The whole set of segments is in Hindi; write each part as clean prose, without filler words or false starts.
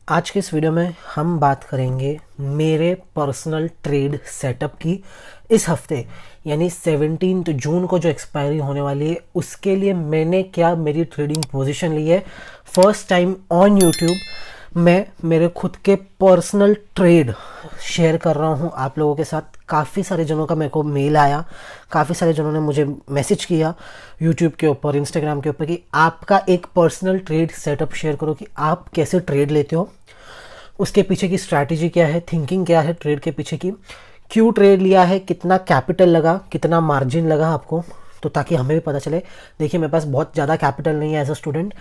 आज के इस वीडियो में हम बात करेंगे मेरे पर्सनल ट्रेड सेटअप की। इस हफ्ते यानी 17 जून को जो एक्सपायरी होने वाली है उसके लिए मैंने क्या मेरी ट्रेडिंग पोजीशन ली है। फर्स्ट टाइम ऑन यूट्यूब मैं मेरे खुद के पर्सनल ट्रेड शेयर कर रहा हूँ आप लोगों के साथ। काफ़ी सारे जनों का मेरे को मेल आया, काफ़ी सारे जनों ने मुझे मैसेज किया यूट्यूब के ऊपर, इंस्टाग्राम के ऊपर कि आपका एक पर्सनल ट्रेड सेटअप शेयर करो कि आप कैसे ट्रेड लेते हो, उसके पीछे की स्ट्रैटेजी क्या है, थिंकिंग क्या है ट्रेड के पीछे की, क्यों ट्रेड लिया है, कितना कैपिटल लगा, कितना मार्जिन लगा आपको, तो ताकि हमें भी पता चले। देखिए मेरे पास बहुत ज़्यादा कैपिटल नहीं है एज अ स्टूडेंट,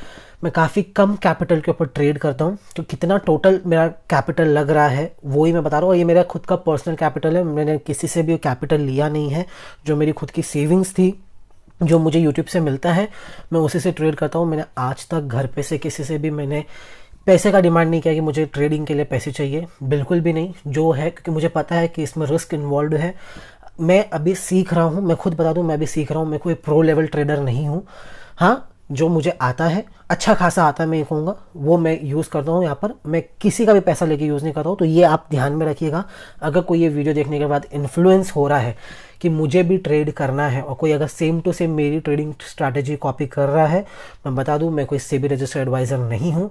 मैं काफ़ी कम कैपिटल के ऊपर ट्रेड करता हूँ, तो कितना टोटल मेरा कैपिटल लग रहा है वो ही मैं बता रहा हूँ। और ये मेरा खुद का पर्सनल कैपिटल है, मैंने किसी से भी कैपिटल लिया नहीं है। जो मेरी खुद की सेविंग्स थी, जो मुझे यूट्यूब से मिलता है, मैं उसी से ट्रेड करता हूँ। मैंने आज तक घर पे से किसी से भी मैंने पैसे का डिमांड नहीं किया कि मुझे ट्रेडिंग के लिए पैसे चाहिए, बिल्कुल भी नहीं। जो है क्योंकि मुझे पता है कि इसमें रिस्क इन्वॉल्व है। मैं अभी सीख रहा हूँ, मैं खुद बता दूँ मैं अभी सीख रहा हूँ, मैं कोई प्रो लेवल ट्रेडर नहीं हूँ। हाँ, जो मुझे आता है अच्छा खासा आता है मैं ये कहूँगा, वो मैं यूज़ करता हूँ। यहाँ पर मैं किसी का भी पैसा लेके यूज़ नहीं करता हूँ, तो ये आप ध्यान में रखिएगा। अगर कोई ये वीडियो देखने के बाद इन्फ्लुएंस हो रहा है कि मुझे भी ट्रेड करना है और कोई अगर सेम टू सेम मेरी ट्रेडिंग स्ट्रैटेजी कॉपी कर रहा है, मैं बता दूं मैं कोई सेबी रजिस्टर्ड एडवाइज़र नहीं हूं।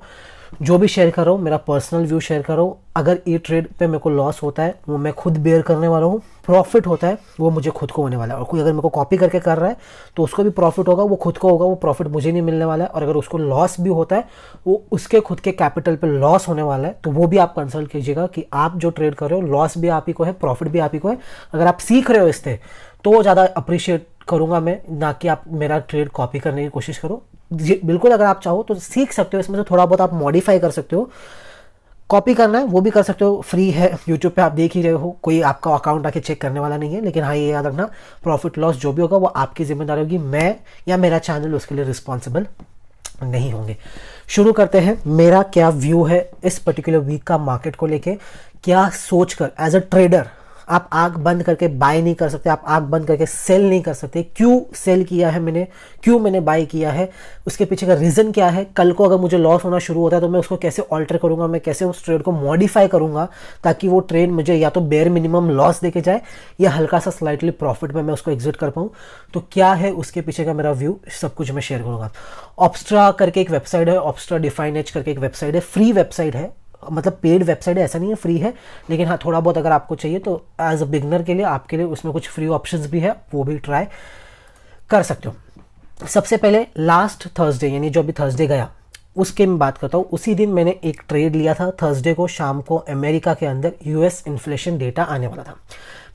जो भी शेयर कर रहा हूँ मेरा पर्सनल व्यू शेयर कर रहा हूँ। अगर ये ट्रेड पे मेरे को लॉस होता है वो मैं खुद बेयर करने वाला हूँ, प्रॉफिट होता है वो मुझे खुद को होने वाला है। और कोई अगर मेरे को कॉपी करके कर रहा है तो उसको भी प्रॉफिट होगा, वो खुद को होगा, वो प्रॉफिट मुझे नहीं मिलने वाला है। और अगर उसको लॉस भी होता है वो उसके खुद के कैपिटल पे लॉस होने वाला है, तो वो भी आप कंसल्ट कीजिएगा कि आप जो ट्रेड कर रहे हो लॉस भी आप ही को है, प्रॉफिट भी आप ही को है। अगर आप सीख रहे हो इससे तो ज़्यादा अप्रिशिएट करूंगा मैं, ना कि आप मेरा ट्रेड कॉपी करने की कोशिश करो। बिल्कुल अगर आप चाहो तो सीख सकते हो, इसमें से थोड़ा बहुत आप मॉडिफाई कर सकते हो। कॉपी करना है वो भी कर सकते हो, फ्री है, यूट्यूब पे आप देख ही रहे हो, कोई आपका अकाउंट आके चेक करने वाला नहीं है। लेकिन हाँ ये याद रखना, प्रॉफिट लॉस जो भी होगा वो आपकी जिम्मेदारी होगी, मैं या मेरा चैनल उसके लिए रिस्पॉन्सिबल नहीं होंगे। शुरू करते हैं। मेरा क्या व्यू है इस पर्टिकुलर वीक का मार्केट को लेके, क्या सोचकर एज अ ट्रेडर आप आंख बंद करके बाय नहीं कर सकते, आप आंख बंद करके सेल नहीं कर सकते। क्यों सेल किया है मैंने, क्यों मैंने बाय किया है, उसके पीछे का रीज़न क्या है। कल को अगर मुझे लॉस होना शुरू होता है तो मैं उसको कैसे ऑल्टर करूंगा, मैं कैसे उस ट्रेड को मॉडिफाई करूंगा ताकि वो ट्रेड मुझे या तो बेयर मिनिमम लॉस देके जाए या हल्का सा स्लाइटली प्रॉफिट में मैं उसको एग्जिट कर पाऊँ। तो क्या है उसके पीछे का मेरा व्यू, सब कुछ मैं शेयर करूँगा। ऑप्स्ट्रा करके एक वेबसाइट है, ऑप्स्ट्रा डिफाइन एज करके एक वेबसाइट है, फ्री वेबसाइट है, मतलब पेड वेबसाइट है, ऐसा नहीं है फ्री है। लेकिन हाँ थोड़ा बहुत अगर आपको चाहिए तो एज अ बिगनर के लिए आपके लिए उसमें कुछ फ्री ऑप्शंस भी है, वो भी ट्राई कर सकते हो। सबसे पहले लास्ट थर्सडे यानी जो अभी थर्सडे गया उसके मैं बात करता हूँ। उसी दिन मैंने एक ट्रेड लिया था, थर्सडे को शाम को अमेरिका के अंदर यूएस इन्फ्लेशन डेटा आने वाला था।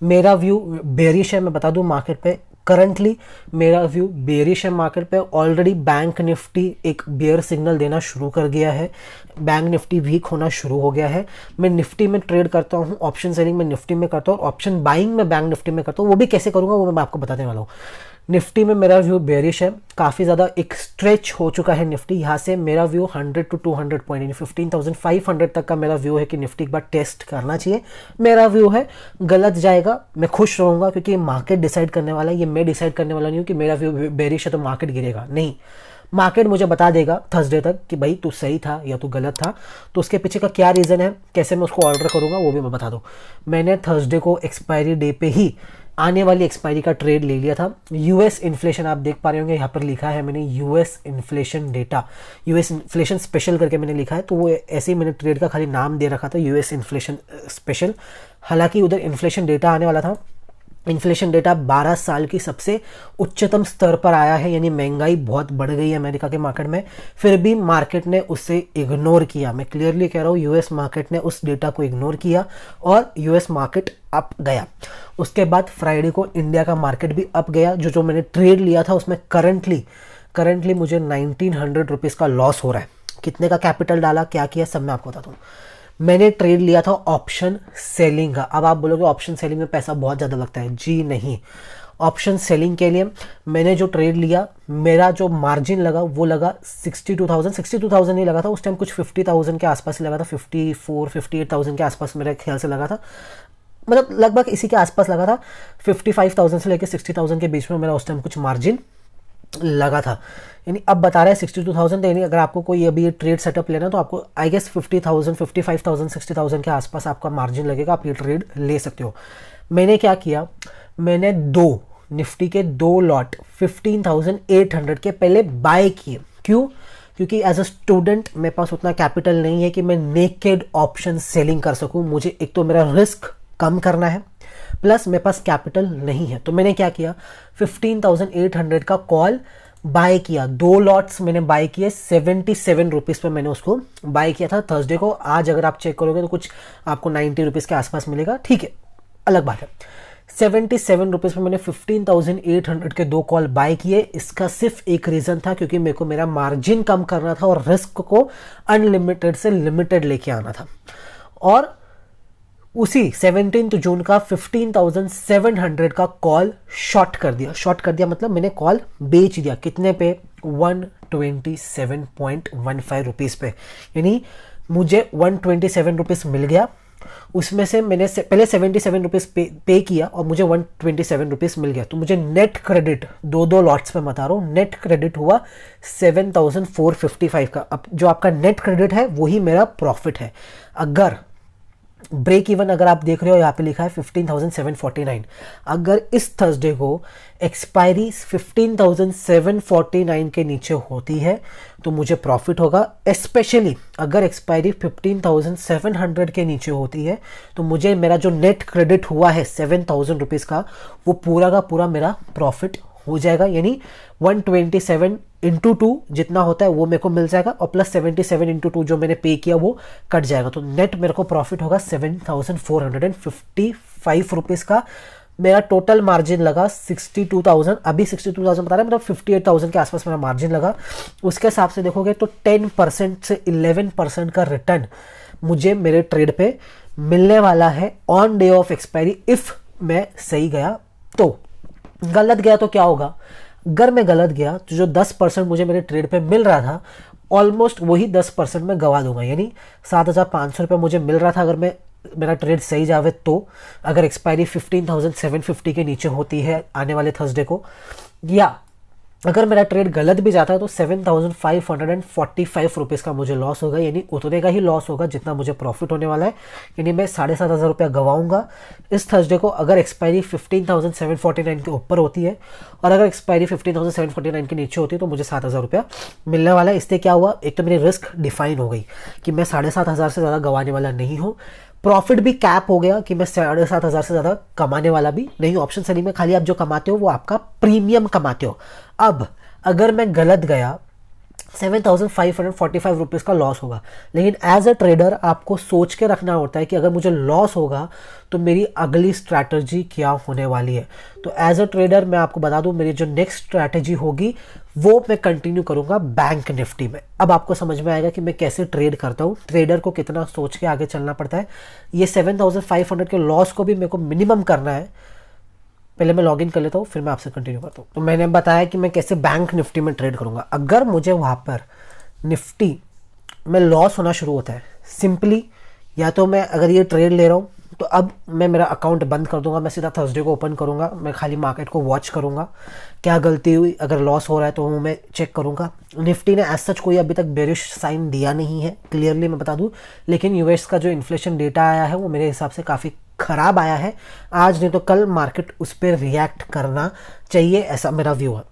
मेरा व्यू बेरिश है, मैं बता दूं मार्केट पे करंटली मेरा व्यू बेरिश है मार्केट पे। ऑलरेडी बैंक निफ्टी एक बेयर सिग्नल देना शुरू कर गया है, बैंक निफ्टी वीक होना शुरू हो गया है। मैं निफ्टी में ट्रेड करता हूँ, ऑप्शन सेलिंग में निफ्टी में करता हूँ, ऑप्शन बाइंग में बैंक निफ्टी में करता हूँ। वो भी कैसे करूँगा वो मैं आपको बताने वाला हूँ। निफ्टी में मेरा व्यू बेरिश है, काफ़ी ज़्यादा एक स्ट्रेच हो चुका है निफ्टी। यहाँ से मेरा व्यू 100 to 200 पॉइंट यानी 15,500 तक का मेरा व्यू है कि निफ्टी एक बार टेस्ट करना चाहिए। मेरा व्यू है गलत जाएगा मैं खुश रहूँगा, क्योंकि मार्केट डिसाइड करने वाला है, ये मैं डिसाइड करने वाला नहीं हूँ कि मेरा व्यू बेरिश है तो मार्केट गिरेगा। नहीं, मार्केट मुझे बता देगा थर्सडे तक कि भाई तू सही था या तू गलत था। तो उसके पीछे का क्या रीज़न है, कैसे मैं उसको ऑर्डर करूँगा वो भी मैं बता दूँ। मैंने थर्सडे को एक्सपायरी डे पे ही आने वाली एक्सपायरी का ट्रेड ले लिया था। यूएस इन्फ्लेशन आप देख पा रहे होंगे, यहाँ पर लिखा है मैंने US inflation data, US inflation special करके मैंने लिखा है। तो वो ऐसे ही मैंने ट्रेड का खाली नाम दे रखा था, यूएस इन्फ्लेशन स्पेशल। हालांकि उधर इन्फ्लेशन डेटा आने वाला था। इन्फ्लेशन डेटा 12 साल की सबसे उच्चतम स्तर पर आया है, यानी महंगाई बहुत बढ़ गई है अमेरिका के मार्केट में। फिर भी मार्केट ने उसे इग्नोर किया, मैं क्लियरली कह रहा हूँ यूएस मार्केट ने उस डेटा को इग्नोर किया और यूएस मार्केट अप गया। उसके बाद फ्राइडे को इंडिया का मार्केट भी अप गया। जो मैंने ट्रेड लिया था उसमें करंटली मुझे 1900 रुपीज़ का लॉस हो रहा है। कितने का कैपिटल डाला, क्या किया, सब मैं आपको बताता हूँ। मैंने ट्रेड लिया था ऑप्शन सेलिंग का। अब आप बोलोगे ऑप्शन सेलिंग में पैसा बहुत ज़्यादा लगता है, जी नहीं। ऑप्शन सेलिंग के लिए मैंने जो ट्रेड लिया, मेरा जो मार्जिन लगा वो लगा 62,000 नहीं लगा था उस टाइम, कुछ 50,000 के आसपास लगा था, 58,000 के आसपास मेरे ख्याल से लगा था, मतलब लगभग इसी के आसपास लगा था। 55,000 से लेकर 60,000 के बीच में मेरा उस टाइम कुछ मार्जिन लगा था। यानी अब बता रहा है 62,000, यानी अगर आपको कोई अभी ये ट्रेड सेटअप लेना तो आपको आई गेस 50,000, 55,000, 60,000 के आसपास आपका मार्जिन लगेगा, आप ये ट्रेड ले सकते हो। मैंने क्या किया, मैंने निफ्टी के 2 लॉट 15,800 के पहले बाय किए। क्यों? क्योंकि एज अ स्टूडेंट मेरे पास उतना कैपिटल नहीं है कि मैं नेकेड ऑप्शन सेलिंग कर सकूं। मुझे एक तो मेरा रिस्क कम करना है, प्लस मेरे पास कैपिटल नहीं है। तो मैंने क्या किया, 15,800 का कॉल बाय किया। 2 लॉट्स मैंने बाय किए, 77 रुपीज़ पे मैंने उसको बाय किया था थर्सडे को। आज अगर आप चेक करोगे तो कुछ आपको 90 रुपीज़ के आसपास मिलेगा, ठीक है, अलग बात है। 77 रुपीज़ में मैंने 15,800 के 2 कॉल बाय किए। इसका सिर्फ एक रीज़न था, क्योंकि मेरे को मेरा मार्जिन कम करना था और रिस्क को अनलिमिटेड से लिमिटेड लेके आना था। और उसी 17 जून का 15,700 का कॉल शॉर्ट कर दिया मतलब मैंने कॉल बेच दिया। कितने पे? 127.15 रुपीज़ पे। यानी मुझे 127 रुपीज़ मिल गया। उसमें से मैंने पहले 77 रुपीज़ पे किया और मुझे 127 रुपीज़ मिल गया। तो मुझे नेट क्रेडिट 2 लॉट्स में बता रहा हूँ, नेट क्रेडिट हुआ 7,455 का। अब जो आपका नेट क्रेडिट है वही मेरा प्रॉफिट है। अगर ब्रेक इवन अगर आप देख रहे हो यहाँ पे लिखा है 15,749, अगर इस थर्सडे को एक्सपायरी 15,749 के नीचे होती है तो मुझे प्रॉफिट होगा। स्पेशली अगर एक्सपायरी 15,700 के नीचे होती है तो मुझे मेरा जो नेट क्रेडिट हुआ है 7,000 रुपीज़ का, वो पूरा का पूरा मेरा प्रॉफिट हो जाएगा। यानी 127 इंटू 2 जितना होता है वो मेरे को मिल जाएगा, और प्लस 77 इंटू 2 जो मैंने पे किया वो कट जाएगा। तो नेट मेरे को प्रॉफिट होगा 7,455 रुपीज़ का। मेरा टोटल मार्जिन लगा 62,000, अभी 62,000 बता रहा है, मतलब 58,000 के आसपास मेरा मार्जिन लगा। उसके हिसाब से देखोगे तो 10% से 11% का रिटर्न मुझे मेरे ट्रेड पे मिलने वाला है on day of expiry, if मैं सही गया तो। गलत गया तो क्या होगा? अगर मैं गलत गया तो जो 10% मुझे मेरे ट्रेड पे मिल रहा था, ऑलमोस्ट वही 10% मैं गवा दूंगा। यानी 7,500 रुपये मुझे मिल रहा था अगर मेरा ट्रेड सही जावे तो, अगर एक्सपायरी 15,750 के नीचे होती है आने वाले थर्सडे को, या अगर मेरा ट्रेड गलत भी जाता है तो 7,545 रुपीज़ का मुझे लॉस होगा। यानी उतने का ही लॉस होगा जितना मुझे प्रॉफिट होने वाला है। यानी मैं 7,500 रुपया गवाऊंगा इस थर्सडे को, अगर एक्सपायरी 15,749 के ऊपर होती है, और अगर एक्सपायरी 15,749 के नीचे होती है तो मुझे 7,000 रुपया मिलने वाला है। इससे क्या हुआ, एक तो मेरी रिस्क डिफाइन हो गई कि मैं 7,500 से ज़्यादा गंवाने वाला नहीं हूँ। प्रॉफिट भी कैप हो गया कि मैं 7,500 से ज़्यादा कमाने वाला भी नहीं। ऑप्शन सेलिंग में खाली आप जो कमाते हो वो आपका प्रीमियम कमाते हो। अब अगर मैं गलत गया 7,545 रुपीज़ का लॉस होगा, लेकिन एज अ ट्रेडर आपको सोच के रखना होता है कि अगर मुझे लॉस होगा तो मेरी अगली स्ट्रैटेजी क्या होने वाली है। तो एज अ ट्रेडर मैं आपको बता दूं, मेरी जो नेक्स्ट स्ट्रैटेजी होगी वो मैं कंटिन्यू करूंगा बैंक निफ्टी में। अब आपको समझ में आएगा कि मैं कैसे ट्रेड करता हूँ, ट्रेडर को कितना सोच के आगे चलना पड़ता है। ये 7,500 के लॉस को भी मेरे को मिनिमम करना है। पहले मैं लॉगिन कर लेता हूँ, फिर मैं आपसे कंटिन्यू करता हूँ। तो मैंने बताया कि मैं कैसे बैंक निफ्टी में ट्रेड करूँगा। अगर मुझे वहाँ पर निफ्टी में लॉस होना शुरू होता है, सिंपली या तो मैं अगर ये ट्रेड ले रहा हूँ तो अब मैं मेरा अकाउंट बंद कर दूंगा, मैं सीधा थर्सडे को ओपन करूँगा, मैं खाली मार्केट को वॉच करूँगा, क्या गलती हुई, अगर लॉस हो रहा है तो वो मैं चेक करूँगा। निफ्टी ने एज सच कोई अभी तक बेरिश साइन दिया नहीं है, क्लियरली मैं बता दूँ, लेकिन यूएस का जो इन्फ्लेशन डेटा आया है वो मेरे हिसाब से काफ़ी खराब आया है। आज नहीं तो कल मार्केट उस पर रिएक्ट करना चाहिए, ऐसा मेरा व्यू है।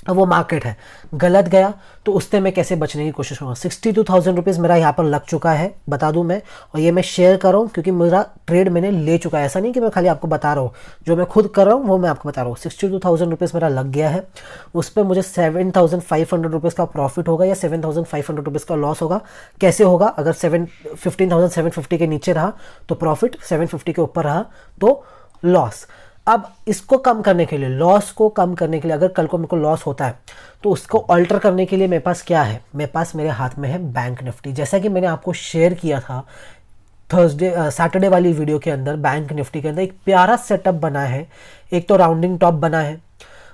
अब वो मार्केट है, गलत गया तो उससे मैं कैसे बचने की कोशिश करूँगा। 62,000 रुपीज़ मेरा यहाँ पर लग चुका है, बता दूँ मैं, और ये मैं शेयर कर रहा हूँ क्योंकि मेरा ट्रेड मैंने ले चुका है। ऐसा नहीं कि मैं खाली आपको बता रहा हूँ, जो मैं खुद कर रहा हूँ वो मैं आपको बता रहा हूँ। 62,000 रुपीज़ मेरा लग गया है, उस पर मुझे 7,500 रुपीज़ का प्रॉफिट होगा या 7,500 रुपीज़ का लॉस होगा। कैसे होगा? अगर 15,750 के नीचे रहा तो प्रॉफिट, 750 के ऊपर रहा तो लॉस। अब इसको कम करने के लिए, लॉस को कम करने के लिए, अगर कल को मेरे को लॉस होता है तो उसको अल्टर करने के लिए मेरे पास क्या है? मेरे पास मेरे हाथ में है बैंक निफ्टी। जैसा कि मैंने आपको शेयर किया था सैटरडे वाली वीडियो के अंदर, बैंक निफ्टी के अंदर एक प्यारा सेटअप बना है। एक तो राउंडिंग टॉप बना है,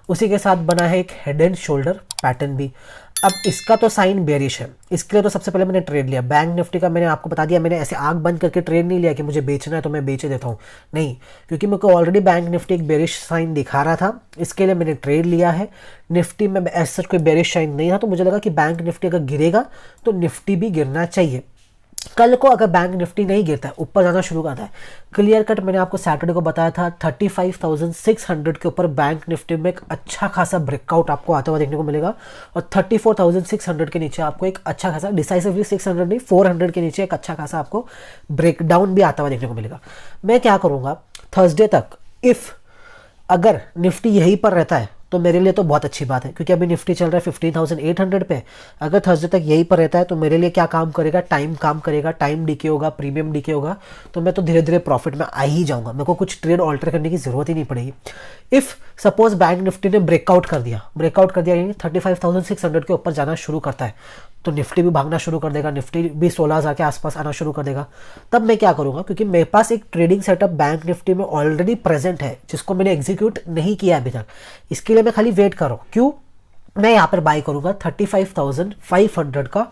उसी के साथ बना है एक हेड एंड शोल्डर पैटर्न भी। अब इसका तो साइन बेरिश है, इसके लिए तो सबसे पहले मैंने ट्रेड लिया। बैंक निफ्टी का मैंने आपको बता दिया, मैंने ऐसे आंख बंद करके ट्रेड नहीं लिया कि मुझे बेचना है तो मैं बेच देता हूँ, नहीं, क्योंकि मेरे को ऑलरेडी बैंक निफ्टी एक बेरिश साइन दिखा रहा था, इसके लिए मैंने ट्रेड लिया है। निफ्टी में ऐसा कोई बेरिश साइन नहीं था, तो मुझे लगा कि बैंक निफ्टी अगर गिरेगा तो निफ्टी भी गिरना चाहिए। कल को अगर बैंक निफ्टी नहीं गिरता है, ऊपर जाना शुरू करता है, क्लियर कट मैंने आपको सैटरडे को बताया था 35,600 के ऊपर बैंक निफ्टी में एक अच्छा खासा ब्रेकआउट आपको आता हुआ देखने को मिलेगा, और 34,600 के नीचे आपको एक अच्छा खासा, डिसाइसिवली 600 नहीं 400 के नीचे एक अच्छा खासा आपको ब्रेकडाउन भी आता हुआ देखने को मिलेगा। मैं क्या करूँगा थर्सडे तक, इफ़ अगर निफ्टी यहीं पर रहता है तो मेरे लिए तो बहुत अच्छी बात है, क्योंकि अभी निफ्टी चल रहा है 15,800 पे। अगर थर्सडे तक यहीं पर रहता है तो मेरे लिए क्या काम करेगा, टाइम काम करेगा, टाइम डीके होगा, प्रीमियम डीके होगा, तो मैं तो धीरे धीरे प्रॉफिट में आ ही जाऊंगा, मेरे को कुछ ट्रेड ऑल्टर करने की जरूरत ही नहीं पड़ेगी। इफ़ सपोज बैंक निफ्टी ने ब्रेकआउट कर दिया यानी 35,600 के ऊपर जाना शुरू करता है, तो निफ्टी भी भागना शुरू कर देगा, निफ्टी भी 16,000 के आसपास आना शुरू कर देगा। तब मैं क्या करूंगा, क्योंकि मेरे पास एक ट्रेडिंग सेटअप बैंक निफ्टी में ऑलरेडी प्रेजेंट है, जिसको मैंने एग्जीक्यूट नहीं किया अभी तक, इसके लिए मैं खाली वेट कर रहा हूं। क्यों? मैं यहाँ पर बाय करूंगा 35,500 का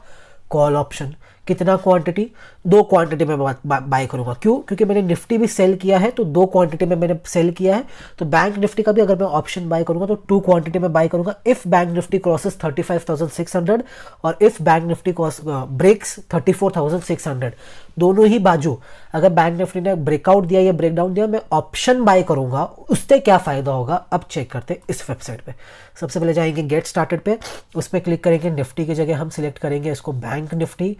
कॉल ऑप्शन। कितना क्वांटिटी? 2 क्वांटिटी में बाय करूंगा। क्यों? क्योंकि मैंने निफ्टी भी सेल किया है, तो 2 क्वांटिटी में मैंने सेल किया है, तो बैंक निफ्टी का भी अगर मैं ऑप्शन बाय करूंगा तो 2 क्वांटिटी में बाय करूंगा। इफ बैंक निफ्टी क्रॉसेस 35,600 और इफ बैंक निफ्टी ब्रेक्स 34,600, दोनों ही बाजू अगर बैंक निफ्टी ने ब्रेकआउट दिया या ब्रेकडाउन दिया, मैं ऑप्शन बाय करूंगा। उससे क्या फायदा होगा अब चेक करते इस वेबसाइट पे। सबसे पहले जाएंगे गेट स्टार्टेड पे, उस पर क्लिक करेंगे, निफ्टी की जगह हम सिलेक्ट करेंगे इसको बैंक निफ्टी,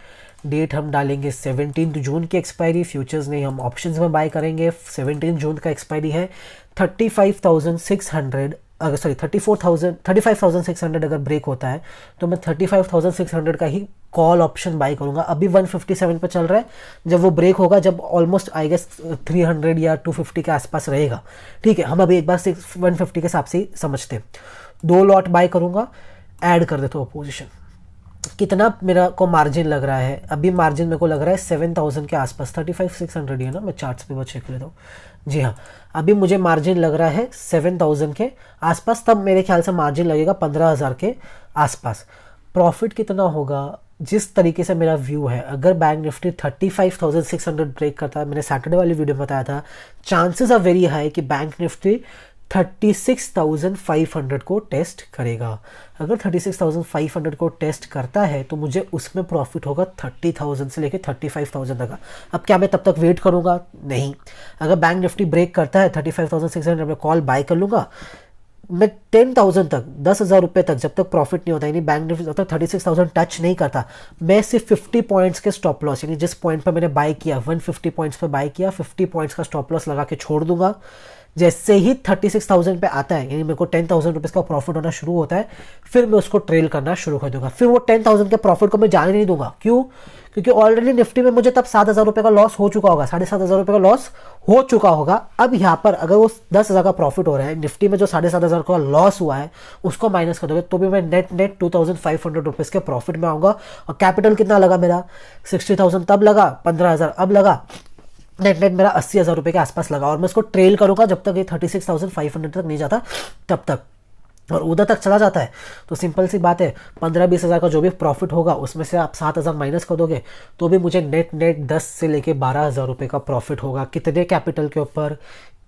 डेट हम डालेंगे 17 जून की एक्सपायरी, फ्यूचर्स नहीं हम ऑप्शंस में बाय करेंगे। 17 जून का एक्सपायरी है। 35,600 अगर सॉरी 35,600 अगर ब्रेक होता है तो मैं 35,600 का ही कॉल ऑप्शन बाय करूंगा। अभी 157 पे चल रहा है, जब वो ब्रेक होगा, जब ऑलमोस्ट आई गेस 300 या 250 के आसपास रहेगा, ठीक है, हम अभी एक बार 150 के हिसाब से ही समझते हैं। 2 लॉट बाय करूंगा, ऐड कर देता हूँ पोजिशन। कितना मेरा को मार्जिन लग रहा है? अभी मार्जिन मेरे को लग रहा है 7,000 के आसपास, 35,600 ही है ना, मैं चार्ट्स पे वो चेक लेता हूँ। जी हाँ, अभी मुझे मार्जिन लग रहा है 7,000 के आसपास, तब मेरे ख्याल से मार्जिन लगेगा 15,000 के आसपास। प्रॉफिट कितना होगा? जिस तरीके से मेरा व्यू है, अगर बैंक निफ्टी 35,600 ब्रेक करता है, मैंने सैटरडे वाली वीडियो में बताया था, चांसेस आर वेरी हाई कि बैंक निफ्टी 36,500 को टेस्ट करेगा। अगर 36,500 को टेस्ट करता है तो मुझे उसमें प्रॉफिट होगा 30,000 से लेकर 35,000 तक का। अब क्या मैं तब तक वेट करूंगा? नहीं। अगर बैंक निफ्टी ब्रेक करता है 35,600 में कॉल बाय कर लूंगा। मैं 10,000 तक, 10,000 रुपये तक जब तक प्रॉफिट नहीं होता, यानी बैंक निफ्टी जब तक 36,000 टच नहीं करता, मैं सिर्फ 50 पॉइंट्स के स्टॉप लॉस, यानी जिस पॉइंट पर मैंने बाय किया 150 पॉइंट्स पर बाय किया, 50 पॉइंट्स का स्टॉप लॉस लगा के छोड़ दूंगा। जैसे ही 36,000 पे आता है, यानी मेरे को 10,000 रुपीज़ का प्रॉफिट होना शुरू होता है, फिर मैं उसको ट्रेल करना शुरू कर दूंगा। फिर वो 10,000 के प्रॉफिट को मैं जाने नहीं दूंगा। क्यों? क्योंकि ऑलरेडी निफ्टी में मुझे तब 7,000 रुपये का लॉस हो चुका होगा, 7,500 रुपये का लॉस हो चुका होगा। अब यहाँ पर अगर वो 10,000 का प्रॉफिट हो रहा है, निफ्टी में जो 7,500 का लॉस हुआ है उसको माइनस कर दोगे, तो भी मैं नेट 2,500 रुपीज़ के प्रॉफिट में आऊँगा। और कैपिटल कितना लगा मेरा? 60,000 तब लगा, 15,000 अब लगा, नेट मेरा 80,000 रुपये के आसपास लगा। और मैं इसको ट्रेल करूंगा जब तक ये 36,500 तक नहीं जाता तब तक, और उधर तक चला जाता है तो सिंपल सी बात है, 15-20 हज़ार का जो भी प्रॉफिट होगा उसमें से आप 7,000 माइनस कर दोगे तो भी मुझे नेट 10 से लेके 12,000 रुपये का प्रॉफिट होगा। कितने कैपिटल के ऊपर?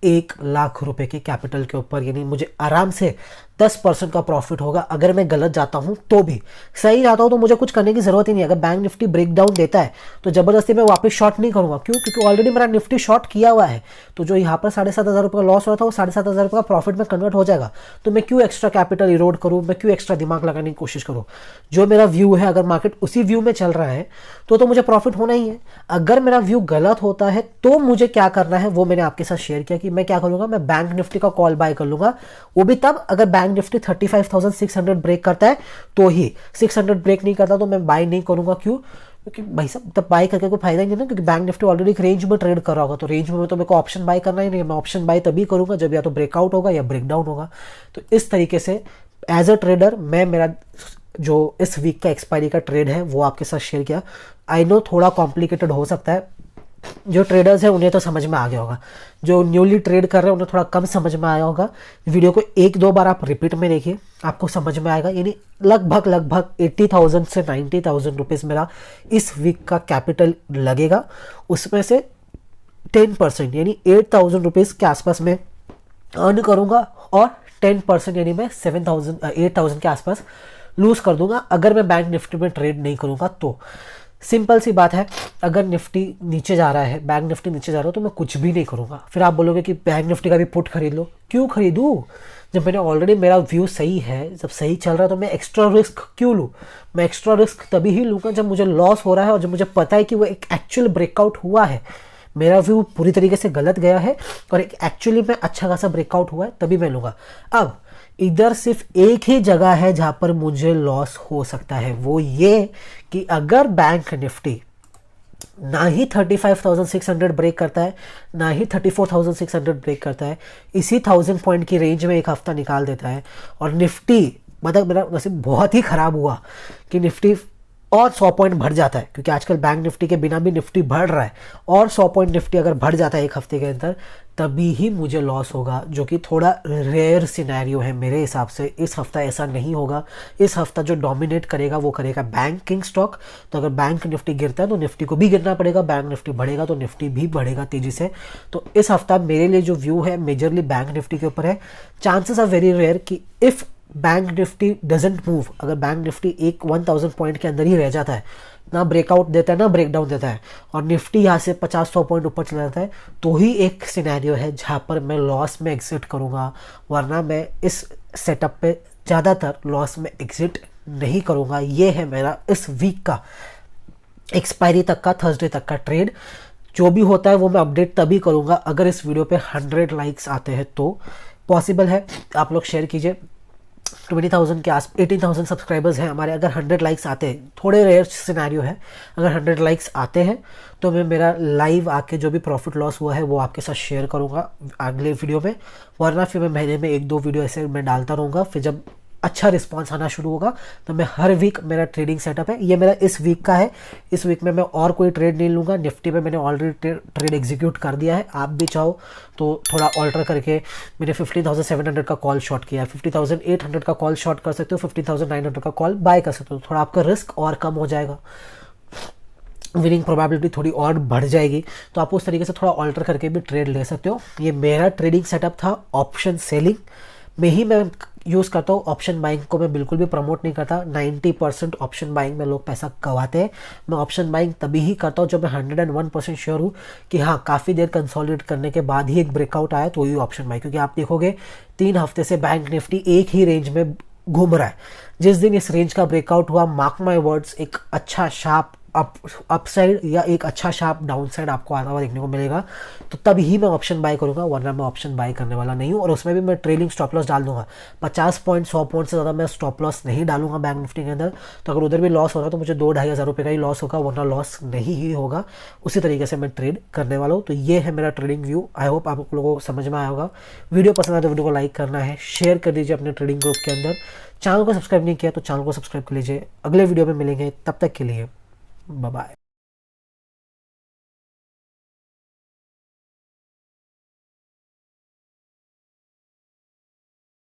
1,00,000 रुपये की कैपिटल के ऊपर, यानी मुझे आराम से 10% का प्रॉफिट होगा। अगर मैं गलत जाता हूं तो भी, सही जाता हूं तो मुझे कुछ करने की जरूरत ही नहीं है। अगर बैंक निफ्टी ब्रेकडाउन देता है तो जबरदस्ती मैं वापस शॉर्ट नहीं करूंगा। क्यों? क्योंकि ऑलरेडी मेरा निफ्टी शॉर्ट किया हुआ है, तो जो यहाँ पर 7,500 रुपये का लॉस हो रहा था वो 7,500 रुपये का प्रॉफिट में कन्वर्ट हो जाएगा। तो मैं क्यों एक्स्ट्रा कैपिटल इरोड करूँ, मैं क्यों एक्स्ट्रा दिमाग लगाने की कोशिश करूँ? जो मेरा व्यू है, अगर मार्केट उसी व्यू में चल रहा है तो मुझे प्रॉफिट होना ही है। अगर मेरा व्यू गलत होता है तो मुझे क्या करना है वो मैंने आपके साथ शेयर किया कि मैं क्या करूंगा, मैं बैंक निफ्टी का कॉल बाय कर लूंगा। वो भी तब अगर बैंक निफ्टी 35,600 ब्रेक करता है तो ही, 600 ब्रेक नहीं करता तो मैं बाय नहीं करूंगा। क्यों? क्योंकि भाई साहब तब बाय करके कोई फायदा ही नहीं ना, क्योंकि बैंक निफ्टी ऑलरेडी एक रेंज में ट्रेड कर रहा होगा, तो रेंज में तो मेरे को ऑप्शन बाय करना ही नहीं है। मैं ऑप्शन बाय तभी करूंगा जब या तो ब्रेकआउट होगा या ब्रेकडाउन होगा। तो इस तरीके से एज अ ट्रेडर मैं मेरा जो इस वीक का एक्सपायरी का ट्रेड है वो आपके साथ शेयर किया। आई नो थोड़ा कॉम्प्लिकेटेड हो सकता है, जो ट्रेडर्स हैं उन्हें तो समझ में आ गया होगा, जो न्यूली ट्रेड कर रहे हैं उन्हें थोड़ा कम समझ में आया होगा। वीडियो को एक दो बार आप रिपीट में देखिए, आपको समझ में आएगा। यानी लगभग 80,000 से 90,000 रुपीज़ मेरा इस वीक का कैपिटल लगेगा। उसमें से 10% यानी 8,000 रुपीज़ के आसपास में अर्न करूँगा, और 10% यानी मैं 8,000 के आसपास लूज़ कर दूंगा अगर मैं बैंक निफ्टी में ट्रेड नहीं करूँगा। तो सिंपल सी बात है, अगर निफ्टी नीचे जा रहा है, बैंक निफ्टी नीचे जा रहा हो, तो मैं कुछ भी नहीं करूँगा। फिर आप बोलोगे कि बैंक निफ्टी का भी पुट खरीद लो। क्यों खरीदूँ जब मैंने ऑलरेडी, मेरा व्यू सही है, जब सही चल रहा है तो मैं एक्स्ट्रा रिस्क क्यों लूँ? मैं एक्स्ट्रा रिस्क तभी ही लूँगा जब मुझे लॉस हो रहा है और जब मुझे पता है कि वो एक एक्चुअल ब्रेकआउट हुआ है, मेरा व्यू पूरी तरीके से गलत गया है और एक एक्चुअली में अच्छा खासा ब्रेकआउट हुआ है, तभी मैं लूँगा। अब इधर सिर्फ एक ही जगह है जहाँ पर मुझे लॉस हो सकता है, वो ये कि अगर बैंक निफ्टी ना ही 35,600 ब्रेक करता है, ना ही 34,600 ब्रेक करता है, इसी 1000 पॉइंट की रेंज में एक हफ्ता निकाल देता है, और निफ्टी, मतलब मेरा नसीब बहुत ही ख़राब हुआ कि निफ्टी और 100 पॉइंट बढ़ जाता है, क्योंकि आजकल बैंक निफ्टी के बिना भी निफ्टी बढ़ रहा है, और 100 पॉइंट निफ्टी अगर बढ़ जाता है एक हफ्ते के अंदर, तभी ही मुझे लॉस होगा, जो कि थोड़ा रेयर सिनेरियो है मेरे हिसाब से। इस हफ्ता ऐसा नहीं होगा। इस हफ्ता जो डोमिनेट करेगा वो करेगा बैंकिंग स्टॉक। तो अगर बैंक निफ्टी गिरता है तो निफ्टी को भी गिरना पड़ेगा, बैंक निफ्टी बढ़ेगा तो निफ्टी भी बढ़ेगा तेज़ी से। तो इस हफ्ता मेरे लिए जो व्यू है मेजरली बैंक निफ्टी के ऊपर है। चांसेस आर वेरी रेयर कि if bank Nifty doesn't move, अगर बैंक निफ्टी एक 1000 पॉइंट के अंदर ही रह जाता है, ना ब्रेकआउट देता है ना ब्रेकडाउन देता है, और निफ्टी यहाँ से 50-100 पॉइंट ऊपर चला जाता है, तो ही एक सिनेरियो है जहाँ पर मैं लॉस में एग्जिट करूँगा। वरना मैं इस सेटअप पे ज़्यादातर लॉस में एग्जिट नहीं करूँगा। ये है मेरा इस वीक का एक्सपायरी तक का, थर्सडे तक का ट्रेड। जो भी होता है वो मैं अपडेट तभी करूँगा अगर इस वीडियो पे 100 लाइक्स आते हैं तो। पॉसिबल है, आप लोग शेयर कीजिए। 20,000 के आस 18,000 सब्सक्राइबर्स हैं हमारे। अगर 100 लाइक्स आते हैं, थोड़े रेयर सिनेरियो है, अगर 100 लाइक्स आते हैं तो मैं मेरा लाइव आके जो भी प्रॉफिट लॉस हुआ है वो आपके साथ शेयर करूँगा अगले वीडियो में। वरना फिर मैं महीने में 1-2 वीडियो ऐसे मैं डालता रहूँगा। फिर जब अच्छा रिस्पांस आना शुरू होगा तो मैं हर वीक, मेरा ट्रेडिंग सेटअप है ये, मेरा इस वीक का है। इस वीक में मैं और कोई ट्रेड नहीं लूँगा। निफ्टी पे मैंने ऑलरेडी ट्रेड एग्जीक्यूट कर दिया है। आप भी चाहो तो थोड़ा ऑल्टर करके, मैंने 15,700 का कॉल शॉर्ट किया है, 50,800 का कॉल शॉर्ट कर सकते हो, 15,900 का कॉल बाय कर सकते हो। थोड़ा आपका रिस्क और कम हो जाएगा, विनिंग प्रोबेबिलिटी थोड़ी और बढ़ जाएगी। तो आप उस तरीके से थोड़ा ऑल्टर करके भी ट्रेड ले सकते हो। ये मेरा ट्रेडिंग सेटअप था। ऑप्शन सेलिंग में ही मैं यूज़ करता हूँ, ऑप्शन बाइंग को मैं बिल्कुल भी प्रमोट नहीं करता। 90% ऑप्शन बाइंग में लोग पैसा गंवाते हैं। मैं ऑप्शन बाइंग तभी ही करता हूँ जब मैं 101% श्योर हूँ कि हाँ, काफ़ी देर कंसोलिडेट करने के बाद ही एक ब्रेकआउट आया तो ही ऑप्शन बाइंग। क्योंकि आप देखोगे 3 हफ्ते से बैंक निफ्टी एक ही रेंज में घूम रहा है। जिस दिन इस रेंज का ब्रेकआउट हुआ, मार्क माई वर्ड्स, एक अच्छा शार्प अपसाइड या एक अच्छा शार्प डाउन साइड आपको आता हुआ देखने को मिलेगा। तो तब ही मैं ऑप्शन बाय करूंगा, वरना मैं ऑप्शन बाय करने वाला नहीं हूँ। और उसमें भी मैं ट्रेलिंग स्टॉप लॉस डाल दूंगा। 50 पॉइंट 100 पॉइंट से ज़्यादा मैं स्टॉप लॉस नहीं डालूंगा बैंक निफ्टी के अंदर। तो अगर उधर भी लॉस हो रहा है तो मुझे 2-2.5 हज़ार रुपये का ही लॉस होगा, वरना लॉस नहीं ही होगा। उसी तरीके से मैं ट्रेड करने वाला हूँ। तो ये है मेरा ट्रेडिंग व्यू। आई होप आप लोगों को समझ में आया होगा। वीडियो पसंद आए तो वीडियो को लाइक करना है, शेयर कर दीजिए अपने ट्रेडिंग ग्रुप के अंदर। चैनल को सब्सक्राइब नहीं किया तो चैनल को सब्सक्राइब कर लीजिए। अगले वीडियो में मिलेंगे, तब तक के लिए बाय बाय।